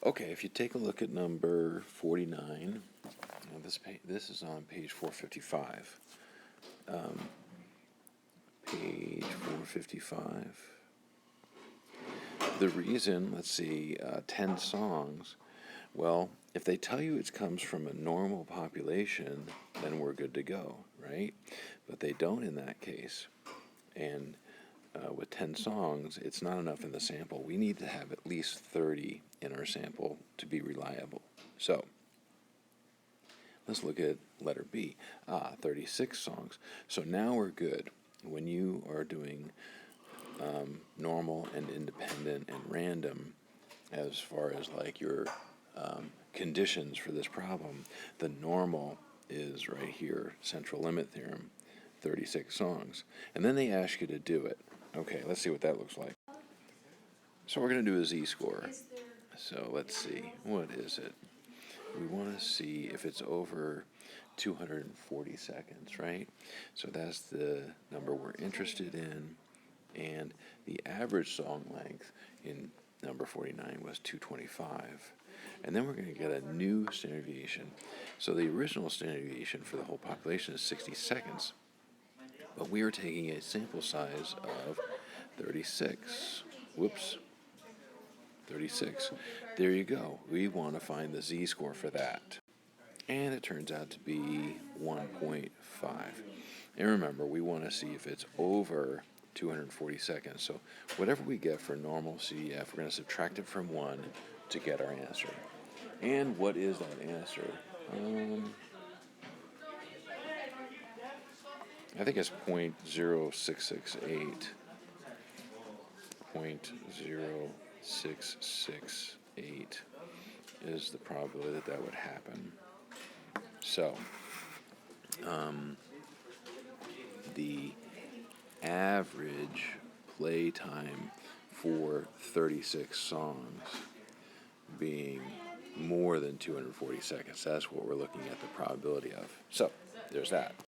Okay, if you take a look at number 49, this is on page 455. Page 455. The reason, let's see, 10 songs. Well, if they tell you it comes from a normal population, then we're good to go, right? But they don't in that case. And with 10 songs, it's not enough in the sample. We need to have at least 30 in our sample to be reliable. So, let's look at letter B. 36 songs. So now we're good. When you are doing normal and independent and random, as far as like your conditions for this problem, the normal is right here, central limit theorem, 36 songs. And then they ask you to do it. Okay, let's see what that looks like. So we're going to do a z-score. So let's see, what is it? We want to see if it's over 240 seconds, right? So that's the number we're interested in. And the average song length in number 49 was 225. And then we're going to get a new standard deviation. So the original standard deviation for the whole population is 60 seconds. But we are taking a sample size of 36. Whoops. 36. There you go. We want to find the z-score for that. And it turns out to be 1.5. And remember, we want to see if it's over 240 seconds. So whatever we get for normal CDF, we're going to subtract it from 1 to get our answer. And what is that answer? I think it's 0.0668. 0.0668 is the probability that that would happen. So, the average play time for 36 songs being more than 240 seconds. That's what we're looking at the probability of. So, there's that.